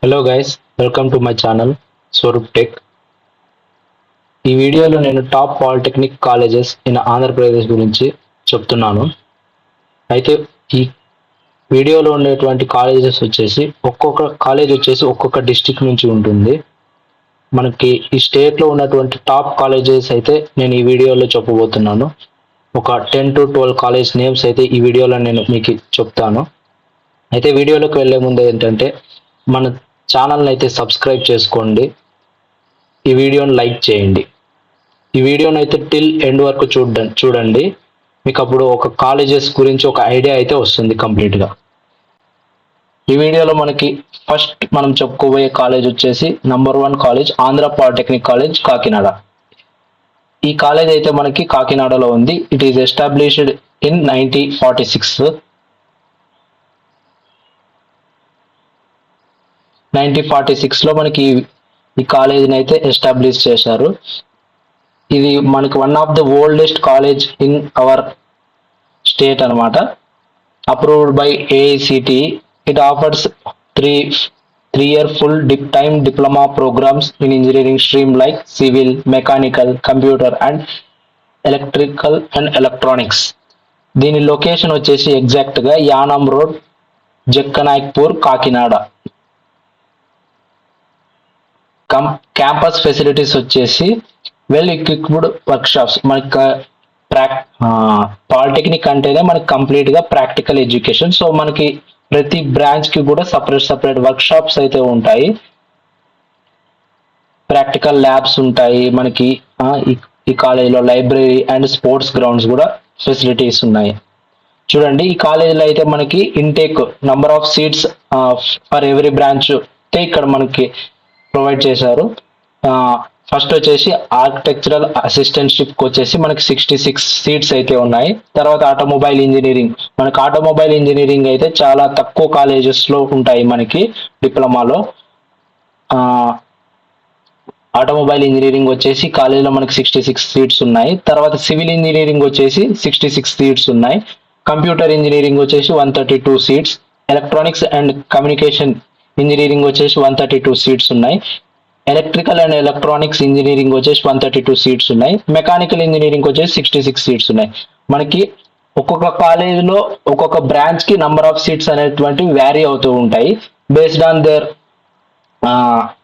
Hello guys, welcome to my channel Swaroop tech. ఈ వీడియోలో నేను top polytechnic colleges in Andhra Pradesh గురించి చెప్తున్నాను. అయితే ఈ వీడియోలో ఉండేటువంటి కాలేజెస్ వచ్చేసి ఒక్కొక్క కాలేజ్ వచ్చేసి ఒక్కొక్క డిస్టిక్ నుంచి ఉంటుంది. మనకి ఈ స్టేట్లో ఉన్నటువంటి టాప్ కాలేజెస్ అయితే నేను ఈ వీడియోలో చెప్పబోతున్నాను. ఒక 10 to 12 కాలేజ్ నేమ్స్ అయితే ఈ వీడియోలో నేను మీకు చెప్తాను. అయితే వీడియోలోకి వెళ్ళే ముందు ఏంటంటే మన ఛానల్ని అయితే సబ్స్క్రైబ్ చేసుకోండి, ఈ వీడియోని లైక్ చేయండి. ఈ వీడియోని అయితే టిల్ ఎండ్ వరకు చూడండి. మీకు అప్పుడు ఒక కాలేజెస్ గురించి ఒక ఐడియా అయితే వస్తుంది కంప్లీట్గా. ఈ వీడియోలో మనకి ఫస్ట్ మనం చెప్పుకోబోయే కాలేజ్ వచ్చేసి number 1 college Andhra polytechnic college Kakinada. ఈ కాలేజ్ అయితే మనకి కాకినాడలో ఉంది. It is established in 1946. 1946లో మనకి ఈ కాలేజీని అయితే ఎస్టాబ్లిష్ చేశారు. ఇది మనకి one of the oldest college in our state అనమాట. Approved by AICTE. It offers three full time diploma programs in engineering stream like civil, mechanical, computer and electrical and electronics. దీని లొకేషన్ వచ్చేసి ఎగ్జాక్ట్గా Yanam road, Jagannaickpur, Kakinada. Campus facilities వచ్చేసి well equipped workshops. మనకి polytechnic అంటేనే మనకి కంప్లీట్గా practical education. So మనకి ప్రతి బ్రాంచ్కి కూడా సపరేట్ వర్క్షాప్స్ అయితే ఉంటాయి. ప్రాక్టికల్ ల్యాబ్స్ ఉంటాయి. మనకి ఈ కాలేజీలో లైబ్రరీ అండ్ స్పోర్ట్స్ గ్రౌండ్స్ కూడా ఫెసిలిటీస్ ఉన్నాయి. చూడండి, ఈ కాలేజీలో అయితే మనకి intake number of seats for every branch అయితే ఇక్కడ మనకి ప్రొవైడ్ చేశారు. ఫస్ట్ వచ్చేసి ఆర్కిటెక్చరల్ అసిస్టెంట్షిప్కి వచ్చేసి మనకి 66 సీట్స్ అయితే ఉన్నాయి. తర్వాత ఆటోమొబైల్ ఇంజనీరింగ్. మనకి ఆటోమొబైల్ ఇంజనీరింగ్ అయితే చాలా తక్కువ కాలేజెస్లో ఉంటాయి. మనకి డిప్లొమాలో ఆటోమొబైల్ ఇంజనీరింగ్ వచ్చేసి కాలేజీలో మనకి 66 సీట్స్ ఉన్నాయి. తర్వాత సివిల్ ఇంజనీరింగ్ వచ్చేసి 66 సీట్స్ ఉన్నాయి. కంప్యూటర్ ఇంజనీరింగ్ వచ్చేసి 132 seats. Electronics and communication engineering వచ్చేసి 132 సీట్స్ ఉన్నాయి. ఎలక్ట్రికల్ అండ్ ఎలక్ట్రానిక్స్ ఇంజనీరింగ్ వచ్చేసి 132 సీట్స్ ఉన్నాయి. మెకానికల్ ఇంజనీరింగ్ వచ్చేసి 66 సీట్స్ ఉన్నాయి. మనకి ఒక్కొక్క కాలేజీలో ఒక్కొక్క బ్రాంచ్కి నంబర్ ఆఫ్ సీట్స్ అనేటువంటివి వ్యారీ అవుతూ ఉంటాయి. బేస్డ్ ఆన్ దేర్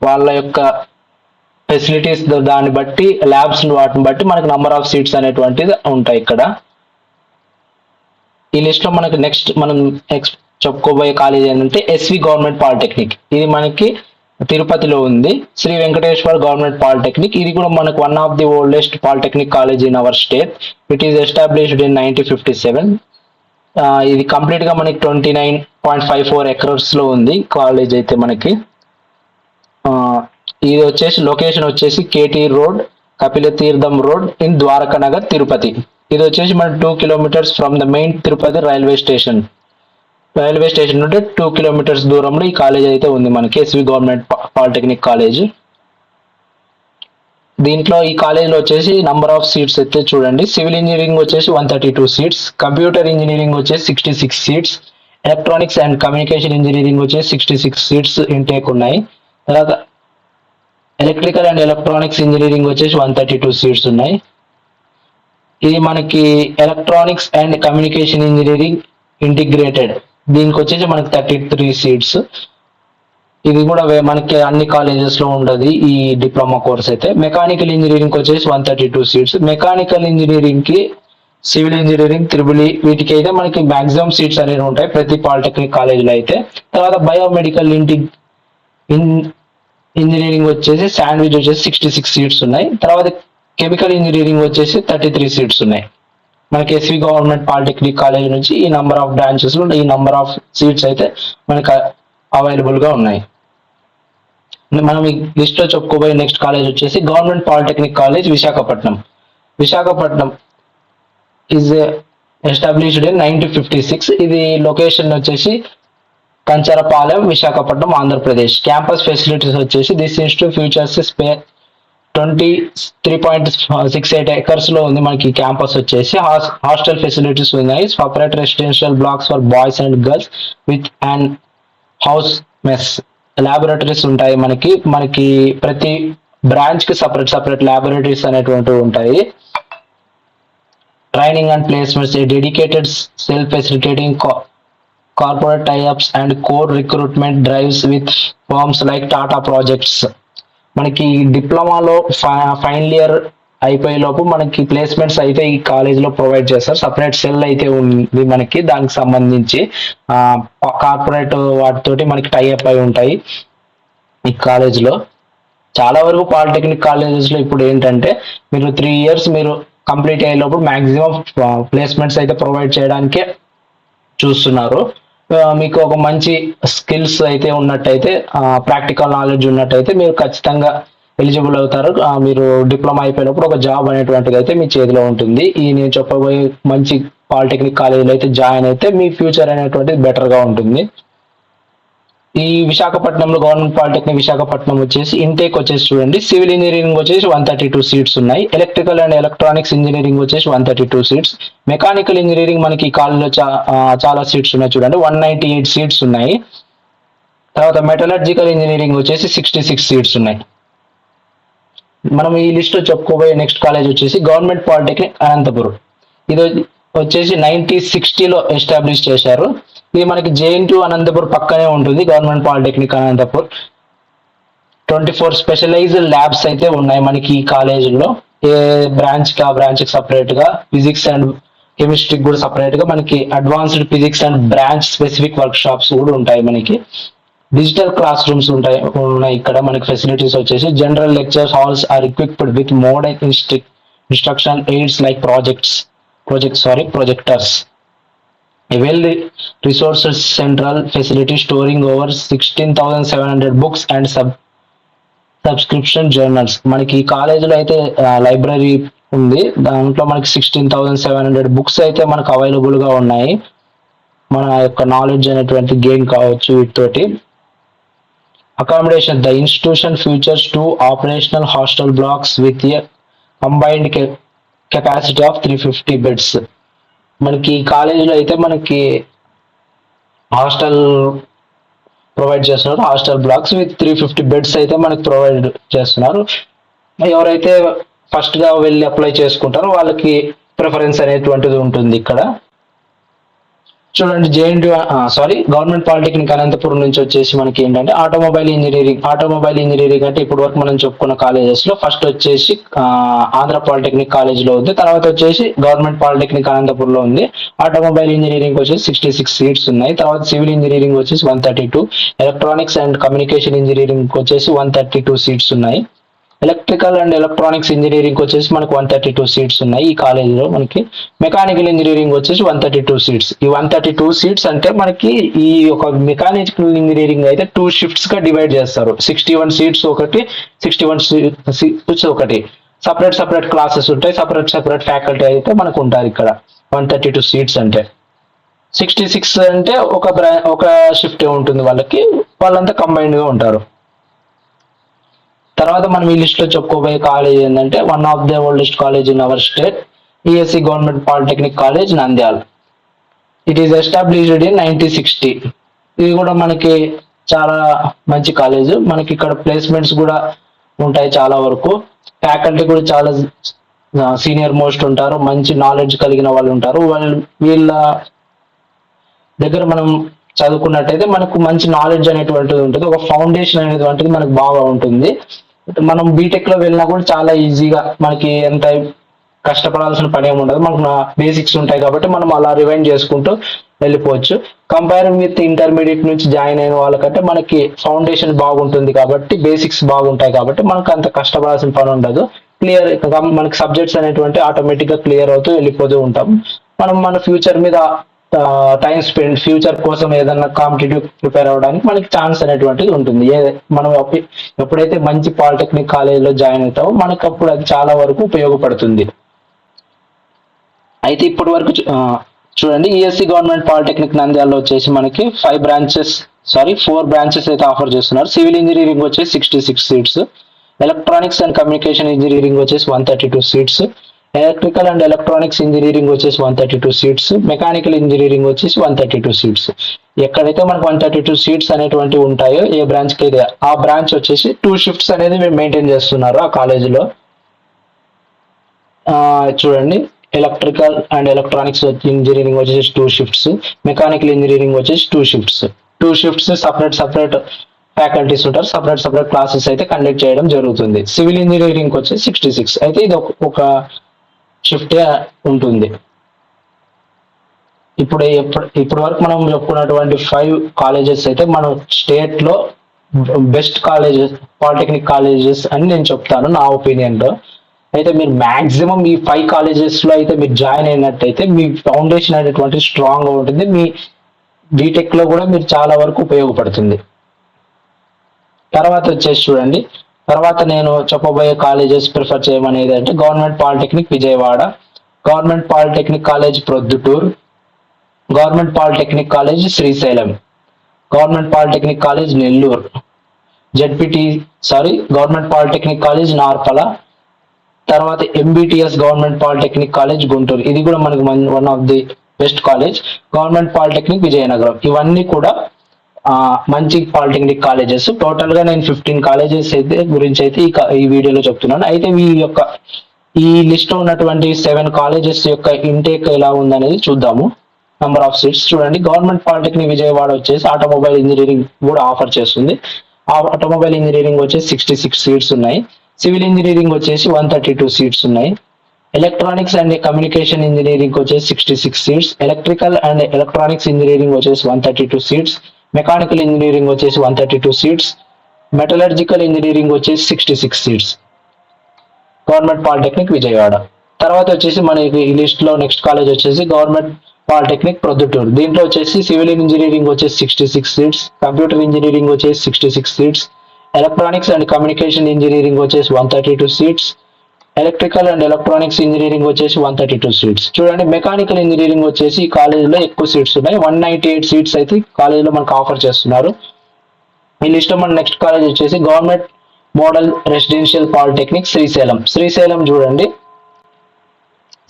వాళ్ళ యొక్క ఫెసిలిటీస్ దాన్ని బట్టి, ల్యాబ్స్ వాటిని బట్టి మనకి నంబర్ ఆఫ్ సీట్స్ అనేటువంటిది ఉంటాయి ఇక్కడ. ఈ లిస్ట్లో మనకి నెక్స్ట్ మనం చెప్పుకోబోయే కాలేజ్ ఏంటంటే ఎస్వి గవర్నమెంట్ పాలిటెక్నిక్. ఇది మనకి తిరుపతిలో ఉంది. Shri Venkateswar government polytechnic. ఇది కూడా మనకు one of the oldest polytechnic college in our state. It is established in 1957. ఇది కంప్లీట్ గా మనకి 29.54 acres లో ఉంది కాలేజ్ అయితే మనకి. ఇది వచ్చేసి లొకేషన్ వచ్చేసి కేటీ రోడ్, కపిల తీర్థం రోడ్ ఇన్ ద్వారకా నగర్, తిరుపతి. ఇది వచ్చేసి మన 2 kilometers from the main Tirupati railway station నుండి 2 kilometers దూరంలో ఈ కాలేజ్ అయితే ఉంది మనకి, ఎస్వి గవర్నమెంట్ పాలిటెక్నిక్ కాలేజ్. దీంట్లో ఈ కాలేజ్లో వచ్చేసి నంబర్ ఆఫ్ సీట్స్ అయితే చూడండి. సివిల్ ఇంజనీరింగ్ వచ్చేసి 132 సీట్స్. కంప్యూటర్ ఇంజనీరింగ్ వచ్చేసి 66 seats. Electronics and communication engineering వచ్చేసి 66 సీట్స్ ఇంటేక్ ఉన్నాయి. తర్వాత ఎలక్ట్రికల్ అండ్ ఎలక్ట్రానిక్స్ ఇంజనీరింగ్ వచ్చేసి 132 సీట్స్ ఉన్నాయి. ఇది మనకి electronics and communication engineering integrated, దీనికి వచ్చేసి మనకి 33 సీట్స్. ఇది కూడా మనకి అన్ని కాలేజెస్ లో ఉండదు ఈ డిప్లొమా కోర్స్ అయితే. మెకానికల్ ఇంజనీరింగ్ వచ్చేసి 132 సీట్స్. మెకానికల్ ఇంజనీరింగ్ కి సివిల్ ఇంజనీరింగ్, త్రిబుల్ వీటికి అయితే మనకి మాక్సిమం సీట్స్ అనేవి ఉంటాయి ప్రతి పాలిటెక్నిక్ కాలేజీలో అయితే. తర్వాత బయోమెడికల్ ఇంజనీరింగ్ వచ్చేసి శాండ్విచ్ వచ్చేసి 66 సీట్స్ ఉన్నాయి. తర్వాత కెమికల్ ఇంజనీరింగ్ వచ్చేసి 33 సీట్స్ ఉన్నాయి. మనకి ఎస్వి గవర్నమెంట్ పాలిటెక్నిక్ కాలేజ్ నుంచి ఈ నంబర్ ఆఫ్ బ్రాంచెస్ లో ఈ నంబర్ ఆఫ్ సీట్స్ అయితే మనకి అవైలబుల్ గా ఉన్నాయి. మనం ఈ లిస్ట్ లో చెప్పుకోబోయే నెక్స్ట్ కాలేజ్ వచ్చేసి government polytechnic college Visakhapatnam. Visakhapatnam is established in 1956. ఇది లొకేషన్ వచ్చేసి కంచరపాలెం, విశాఖపట్నం, ఆంధ్రప్రదేశ్. క్యాంపస్ ఫెసిలిటీస్ వచ్చేసి దిస్ ఇన్స్టిట్యూట్ ఫ్యూచర్స్ 23.68 acres లో ఉంది మనకి క్యాంపస్ వచ్చేసి. హాస్టల్ ఫెసిలిటీస్ ఉన్నాయి. Separate residential blocks for boys and girls with and house mess laboratories ఉంటాయి. మనకి ప్రతి బ్రాంచ్ కి సపరేట్ ల్యాబొరేటరీస్ అనేటువంటివి ఉంటాయి. Training and placements, dedicated self facilitating corporate tie-ups and core recruitment drives with firms like Tata projects. మనకి డిప్లొమాలో final year అయిపోయే లోపు మనకి ప్లేస్మెంట్స్ అయితే ఈ కాలేజీలో ప్రొవైడ్ చేస్తారు. సపరేట్ సెల్ అయితే ఉంది మనకి, దానికి సంబంధించి కార్పొరేట్ వాటితోటి మనకి టైఅప్ అయి ఉంటాయి ఈ కాలేజీలో. చాలా వరకు పాలిటెక్నిక్ కాలేజెస్లో ఇప్పుడు ఏంటంటే మీరు 3 years మీరు కంప్లీట్ అయ్యేటప్పుడు మ్యాక్సిమం ప్లేస్మెంట్స్ అయితే ప్రొవైడ్ చేయడానికే చూస్తున్నారు. మీకు ఒక మంచి స్కిల్స్ అయితే ఉన్నట్టయితే, ప్రాక్టికల్ నాలెడ్జ్ ఉన్నట్టయితే మీరు ఖచ్చితంగా ఎలిజిబుల్ అవుతారు. మీరు డిప్లొమా అయిపోయినప్పుడు ఒక జాబ్ అనేటువంటిది అయితే మీ చేతిలో ఉంటుంది. ఈ నేను చెప్పబోయే మంచి పాలిటెక్నిక్ కాలేజీలో అయితే జాయిన్ అయితే మీ ఫ్యూచర్ అనేటువంటిది బెటర్గా ఉంటుంది. ఈ విశాఖపట్నంలో గవర్నమెంట్ పాలిటెక్నిక్ విశాఖపట్నం వచ్చేసి ఇంటేక్ వచ్చేసి చూడండి, సివిల్ ఇంజనీరింగ్ వచ్చేసి 132 సీట్స్ ఉన్నాయి. ఎలక్ట్రికల్ అండ్ ఎలక్ట్రానిక్స్ ఇంజనీరింగ్ వచ్చేసి 132 సీట్స్. మెకానికల్ ఇంజనీరింగ్ మనకి ఈ కాలేజీలో చాలా సీట్స్ ఉన్నాయి చూడండి, 198 సీట్స్ ఉన్నాయి. తర్వాత మెటలర్జికల్ ఇంజనీరింగ్ వచ్చేసి 66 సీట్స్ ఉన్నాయి. మనం ఈ లిస్ట్ లో చెప్పుకోబోయే నెక్స్ట్ కాలేజ్ వచ్చేసి గవర్నమెంట్ పాలిటెక్నిక్ అనంతపురం. ఇది వచ్చేసి 1960లో ఎస్టాబ్లిష్ చేశారు. ఇది మనకి JNTU అనంతపురం పక్కనే ఉంటుంది. Government polytechnic Anantapur 24 specialized labs అయితే ఉన్నాయి మనకి ఈ కాలేజీలో. ఏ బ్రాంచ్ కి ఆ బ్రాంచ్ కి సపరేట్ గా, ఫిజిక్స్ అండ్ కెమిస్ట్రీకి కూడా సపరేట్ గా మనకి advanced physics and branch specific work shops కూడా ఉంటాయి. మనకి డిజిటల్ క్లాస్ రూమ్స్ ఉన్నాయి ఇక్కడ. మనకి ఫెసిలిటీస్ వచ్చేసి general lecture halls are equipped with modern instruction aids like projectors. A well-resourced central facility storing over 16,700 books and subscription journals. మనకి ఈ కాలేజీలో అయితే లైబ్రరీ ఉంది. దాంట్లో మనకి 16,700 బుక్స్ అయితే మనకు అవైలబుల్ గా ఉన్నాయి. మన యొక్క నాలెడ్జ్ అనేటువంటి గెయిన్ కావచ్చు వీటితోటి. Accommodation, the institution features 2 operational hostel blocks with a combined capacity of 350 beds. మనకి కాలేజీలో అయితే మనకి హాస్టల్ ప్రొవైడ్ చేస్తున్నారు. హాస్టల్ బ్లాక్స్ విత్ 350 బెడ్స్ అయితే మనకి ప్రొవైడ్ చేస్తున్నారు. ఎవరైతే ఫస్ట్ గా వెళ్ళి అప్లై చేసుకుంటారో వాళ్ళకి ప్రిఫరెన్స్ అనేటువంటిది ఉంటుంది ఇక్కడ. చూడండి, గవర్నమెంట్ పాలిటెక్నిక్ అనంతపురం నుంచి వచ్చేసి మనకి ఏంటంటే ఆటోమొబైల్ ఇంజనీరింగ్ అంటే ఇప్పుడు వరకు మనం చెప్పుకున్న కాలేజెస్ లో ఫస్ట్ వచ్చేసి ఆంధ్ర పాలిటెక్నిక్ కాలేజ్ లో ఉంది. తర్వాత వచ్చేసి గవర్నమెంట్ పాలిటెక్నిక్ అనంతపురంలో ఉంది. ఆటోమొబైల్ ఇంజనీరింగ్ వచ్చేసి 66 సీట్స్ ఉన్నాయి. తర్వాత సివిల్ ఇంజనీరింగ్ వచ్చేసి 132, ఎలక్ట్రానిక్స్ అండ్ కమ్యూనికేషన్ ఇంజనీరింగ్ వచ్చేసి 132 సీట్స్ ఉన్నాయి. ఎలక్ట్రికల్ అండ్ ఎలక్ట్రానిక్స్ ఇంజనీరింగ్ వచ్చేసి మనకు 132 సీట్స్ ఉన్నాయి ఈ కాలేజీలో. మనకి మెకానికల్ ఇంజనీరింగ్ వచ్చేసి 132 సీట్స్. ఈ 132 సీట్స్ అంటే మనకి ఈ ఒక మెకానికల్ ఇంజనీరింగ్ అయితే 2 షిఫ్ట్స్ గా డివైడ్ చేస్తారు. 61 సీట్స్ ఒకటి, 61 సీట్స్ ఒకటి. సపరేట్ క్లాసెస్ ఉంటాయి, సపరేట్ ఫ్యాకల్టీ అయితే మనకు ఉంటారు ఇక్కడ. 132 సీట్స్ అంటే 66 అంటే ఒక షిఫ్ట్ ఉంటుంది వాళ్ళంతా కంబైన్డ్ గా ఉంటారు. తర్వాత మనం ఈ లిస్ట్ లో చెప్పుకోబోయే కాలేజ్ ఏంటంటే one of the oldest college in our state, ESC government polytechnic college Nandyal. It is established in 1960. ఇది కూడా మనకి చాలా మంచి కాలేజ్. మనకి ఇక్కడ ప్లేస్మెంట్స్ కూడా ఉంటాయి చాలా వరకు. ఫ్యాకల్టీ కూడా చాలా సీనియర్ మోస్ట్ ఉంటారు, మంచి నాలెడ్జ్ కలిగిన వాళ్ళు ఉంటారు. వీళ్ళ దగ్గర మనం చదువుకున్నట్టయితే మనకు మంచి నాలెడ్జ్ అనేటువంటిది ఉంటుంది, ఒక ఫౌండేషన్ అనేటువంటిది మనకు బాగా ఉంటుంది. మనం బీటెక్ లో వెళ్ళినా కూడా చాలా ఈజీగా మనకి ఎంత కష్టపడాల్సిన పని ఏమి ఉండదు. మనకు బేసిక్స్ ఉంటాయి కాబట్టి మనం అలా రివైండ్ చేసుకుంటూ వెళ్ళిపోవచ్చు. కంపేరింగ్ విత్ ఇంటర్మీడియట్ నుంచి జాయిన్ అయిన వాళ్ళకంటే మనకి ఫౌండేషన్ బాగుంటుంది కాబట్టి, బేసిక్స్ బాగుంటాయి కాబట్టి మనకు అంత కష్టపడాల్సిన పని ఉండదు. మనకి సబ్జెక్ట్స్ అనేటువంటి ఆటోమేటిక్ గా క్లియర్ అవుతూ వెళ్ళిపోతూ ఉంటాం. మనం మన ఫ్యూచర్ మీద టైం స్పెండ్, ఫ్యూచర్ కోసం ఏదన్నా కాంపిటేటివ్ ప్రిపేర్ అవ్వడానికి మనకి ఛాన్స్ అనేటువంటిది ఉంటుంది. మనం ఎప్పుడైతే మంచి పాలిటెక్నిక్ కాలేజీలో జాయిన్ అవుతామో మనకు అప్పుడు అది చాలా వరకు ఉపయోగపడుతుంది. అయితే ఇప్పటి వరకు చూడండి, ESC గవర్నమెంట్ పాలిటెక్నిక్ నంద్యాలలో వచ్చేసి మనకి 4 బ్రాంచెస్ అయితే ఆఫర్ చేస్తున్నారు. సివిల్ ఇంజనీరింగ్ వచ్చేసి 66 seats, electronics and communication engineering వచ్చేసి 132 seats, electrical and electronics engineering వచ్చేసి 132 సీట్స్, మెకానికల్ ఇంజనీరింగ్ వచ్చేసి 132 సీట్స్. ఎక్కడైతే మనకు 132 సీట్స్ అనేటువంటివి ఉంటాయో ఏ బ్రాంచ్ కి అయితే ఆ బ్రాంచ్ వచ్చేసి 2 షిఫ్ట్స్ అనేది మేము మెయింటైన్ చేస్తున్నారు ఆ కాలేజీలో. చూడండి, ఎలక్ట్రికల్ అండ్ ఎలక్ట్రానిక్స్ ఇంజనీరింగ్ వచ్చేసి 2 షిఫ్ట్స్, మెకానికల్ ఇంజనీరింగ్ వచ్చేసి 2 షిఫ్ట్స్. 2 షిఫ్ట్స్ సపరేట్ ఫ్యాకల్టీస్ ఉంటారు, సపరేట్ క్లాసెస్ అయితే కండక్ట్ చేయడం జరుగుతుంది. సివిల్ ఇంజనీరింగ్ వచ్చేసి 66, అయితే ఇది ఒక షిఫ్ట్ ఉంటుంది. ఇప్పటి వరకు మనం చెప్పుకున్నటువంటి 5 కాలేజెస్ అయితే మనం స్టేట్ లో బెస్ట్ కాలేజెస్, పాలిటెక్నిక్ కాలేజెస్ అని నేను చెప్తాను నా ఒపీనియన్ లో. అయితే మీరు మాక్సిమం ఈ 5 కాలేజెస్ లో అయితే మీరు జాయిన్ అయినట్టయితే మీ ఫౌండేషన్ అనేటువంటి స్ట్రాంగ్ గా ఉంటుంది, మీ బీటెక్ లో కూడా మీరు చాలా వరకు ఉపయోగపడుతుంది. తర్వాత వచ్చేసి చూడండి, తర్వాత నేను చెప్పబోయే కాలేజెస్ ప్రిఫర్ చేయమనేది అంటే government polytechnic Vijayawada, government polytechnic college Proddatur, government polytechnic college Srisailam, government polytechnic college Nellore, government polytechnic college Narpala, తర్వాత MBTS government polytechnic college Guntur, ఇది కూడా మనకి one of the best college, government polytechnic Vizianagaram. ఇవన్నీ కూడా మంచి పాలిటెక్నిక్ కాలేజెస్. టోటల్ గా నేను 15 కాలేజెస్ అయితే గురించి అయితే ఈ వీడియోలో చెప్తున్నాను. అయితే ఈ లిస్ట్ లో ఉన్నటువంటి 7 కాలేజెస్ యొక్క ఇంటేక్ ఎలా ఉందనేది చూద్దాము. నంబర్ ఆఫ్ సీట్స్ చూడండి, గవర్నమెంట్ పాలిటెక్నిక్ విజయవాడ వచ్చేసి ఆటోమొబైల్ ఇంజనీరింగ్ కూడా ఆఫర్ చేస్తుంది. ఆటోమొబైల్ ఇంజనీరింగ్ వచ్చేసి 66 సీట్స్ ఉన్నాయి. సివిల్ ఇంజనీరింగ్ వచ్చేసి 132 సీట్స్ ఉన్నాయి. ఎలక్ట్రానిక్స్ అండ్ కమ్యూనికేషన్ ఇంజనీరింగ్ వచ్చేసి 66 seats, electrical and electronics engineering వచ్చేసి 132 సీట్స్, మెకానికల్ ఇంజనీరింగ్ వచ్చేసి 132 సీట్స్, మెటలర్జికల్ ఇంజనీరింగ్ వచ్చేసి 66 సీట్స్, గవర్నమెంట్ పాలిటెక్నిక్ విజయవాడ. తర్వాత వచ్చేసి మనకి ఈ లిస్ట్ లో నెక్స్ట్ కాలేజ్ వచ్చేసి గవర్నమెంట్ పాలిటెక్నిక్ ప్రొద్దుటూరు. దీంట్లో వచ్చేసి సివిల్ ఇంజనీరింగ్ వచ్చేసి 66 సీట్స్, కంప్యూటర్ ఇంజనీరింగ్ వచ్చేసి 66 seats, electronics and communication engineering వచ్చేసి 132 seats, electrical and electronics engineering వచ్చేసి 132 సీట్స్. చూడండి, మెకానికల్ ఇంజనీరింగ్ వచ్చేసి ఈ కాలేజీలో ఎక్కువ సీట్స్ ఉన్నాయి, 198 సీట్స్ అయితే కాలేజీలో మనకు ఆఫర్ చేస్తున్నారు. ఈ లిస్ట్ లో మన నెక్స్ట్ కాలేజ్ వచ్చేసి government model residential polytechnic Srisailam చూడండి,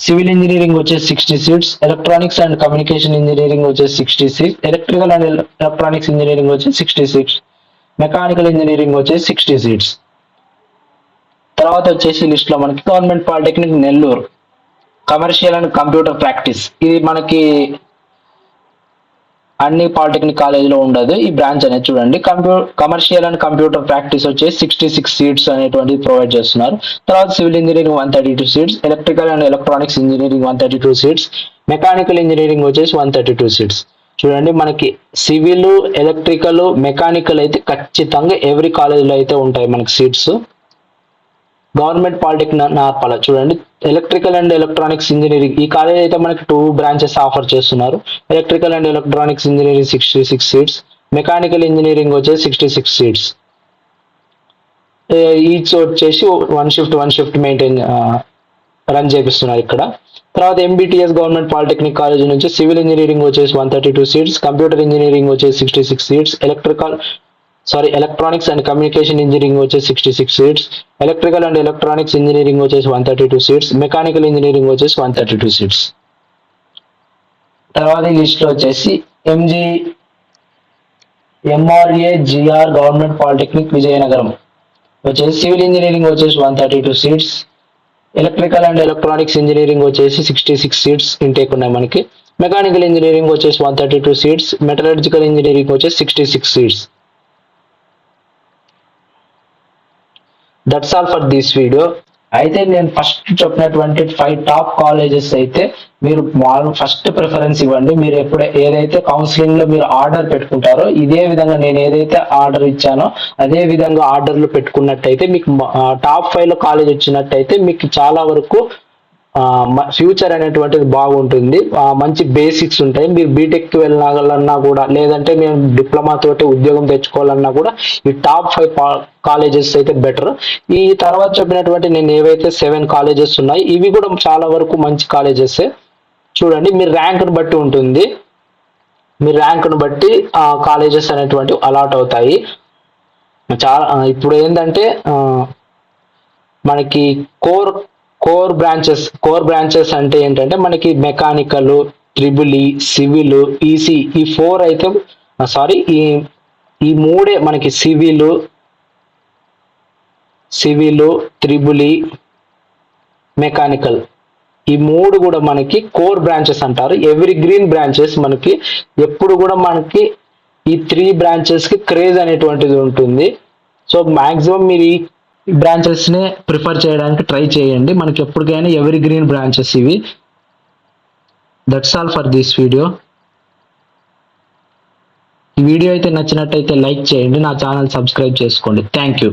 సివిల్ ఇంజనీరింగ్ వచ్చేసి 60 seats, electronics and communication engineering వచ్చేసి 60 seats, electrical and electronics engineering వచ్చేసి 60 సీట్స్, మెకానికల్ ఇంజనీరింగ్ వచ్చేసి 60 సీట్స్. తర్వాత వచ్చేసి లిస్ట్ లో మనకి government polytechnic Nellore, commercial and computer practice. ఇది మనకి అన్ని పాలిటెక్నిక్ కాలేజీలో ఉండదు ఈ బ్రాంచ్ అనేది. చూడండి, కమర్షియల్ అండ్ కంప్యూటర్ ప్రాక్టీస్ వచ్చేసి 66 సీట్స్ అనేటువంటిది ప్రొవైడ్ చేస్తున్నారు. తర్వాత civil engineering 132 seats, electrical and electronics engineering 132 seats, mechanical engineering వచ్చేసి 132 సీట్స్. చూడండి, మనకి సివిల్, ఎలక్ట్రికల్, మెకానికల్ అయితే ఖచ్చితంగా ఎవ్రీ కాలేజీలో అయితే ఉంటాయి మనకి సీట్స్. గవర్నమెంట్ పాలిటెక్నిక్ నార్పల చూడండి, ఎలక్ట్రికల్ అండ్ ఎలక్ట్రానిక్స్ ఇంజనీరింగ్ ఈ కాలేజ్ అయితే మనకి 2 బ్రాంచెస్ ఆఫర్ చేస్తున్నారు. Electrical and electronics engineering 66 seats, mechanical engineering వచ్చేసి 66 సీట్స్. ఈచ్ వచ్చేసి వన్ షిఫ్ట్ మెయింటైన్ రన్ చేపిస్తున్నారు ఇక్కడ. తర్వాత ఎంబీటీఎస్ గవర్నమెంట్ పాలిటెక్నిక్ కాలేజ్ నుంచి సివిల్ ఇంజనీరింగ్ వచ్చేసి 132 సీట్స్, కంప్యూటర్ ఇంజనీరింగ్ వచ్చేసి 66 seats, electronics and communication engineering వచ్చేసి 66 seats, electrical and electronics engineering వచ్చేసి 132 సీట్స్, మెకానికల్ ఇంజనీరింగ్ వచ్చేసి 132 సీట్స్. తర్వాత ఈ లిస్ట్ లో వచ్చేసి ఎంఆర్ఏజిఆర్ గవర్నమెంట్ పాలిటెక్నిక్ విజయనగరం వచ్చేసి సివిల్ ఇంజనీరింగ్ వచ్చేసి 132 seats, electrical and electronics engineering వచ్చేసి 66 సీట్స్ ఇంటేక్ ఉన్నాయి మనకి, మెకానికల్ ఇంజనీరింగ్ వచ్చేసి 132 సీట్స్, మెటలర్జికల్ ఇంజనీరింగ్ వచ్చేసి 66 seats. That's all for this video. అయితే నేను ఫస్ట్ చెప్పినటువంటి 5 టాప్ కాలేజెస్ అయితే మీరు ఫస్ట్ ప్రిఫరెన్స్ ఇవ్వండి. మీరు ఏదైతే కౌన్సిలింగ్ లో మీరు ఆర్డర్ పెట్టుకుంటారో ఇదే విధంగా నేను ఏదైతే ఆర్డర్ ఇచ్చానో అదే విధంగా ఆర్డర్లు పెట్టుకున్నట్టయితే మీకు టాప్ 5 లో కాలేజ్ వచ్చినట్టయితే మీకు చాలా వరకు ఫ్యూచర్ అనేటువంటిది బాగుంటుంది, మంచి బేసిక్స్ ఉంటాయి. మీరు బీటెక్కి వెళ్ళాలన్నా కూడా, లేదంటే మేము డిప్లొమా తోటి ఉద్యోగం తెచ్చుకోవాలన్నా కూడా ఈ టాప్ 5 కాలేజెస్ అయితే బెటర్. ఈ తర్వాత చెప్పినటువంటి నేను ఏవైతే 7 కాలేజెస్ ఉన్నాయి ఇవి కూడా చాలా వరకు మంచి కాలేజెస్. చూడండి, మీ ర్యాంక్ను బట్టి ఉంటుంది, మీ ర్యాంక్ను బట్టి కాలేజెస్ అనేటువంటివి అలాట్ అవుతాయి. ఇప్పుడు ఏంటంటే మనకి కోర్ కోర్ బ్రాంచెస్ అంటే ఏంటంటే మనకి మెకానికల్, ట్రిబుల్ ఈ, సివిల్, ఈసీ ఈ ఫోర్ అయితే సారీ ఈ మూడే మనకి సివిల్, ట్రిబుల్ ఈ, మెకానికల్ ఈ మూడు కూడా మనకి కోర్ బ్రాంచెస్ అంటారు. ఎవరీ గ్రీన్ బ్రాంచెస్ మనకి ఎప్పుడు కూడా మనకి ఈ 3 బ్రాంచెస్ కి క్రేజ్ అనేటువంటిది ఉంటుంది. సో మాక్సిమం మీరు ఈ బ్రాంచెస్ ని ప్రిఫర్ చేయడానికి ట్రై చేయండి. మనకి ఎప్పటికైనా ఎవరీ గ్రీన్ బ్రాంచెస్ ఇవి. That's all for this video. ఈ వీడియో అయితే నచ్చినట్టయితే లైక్ చేయండి, నా ఛానల్ సబ్స్క్రైబ్ చేసుకోండి. Thank you.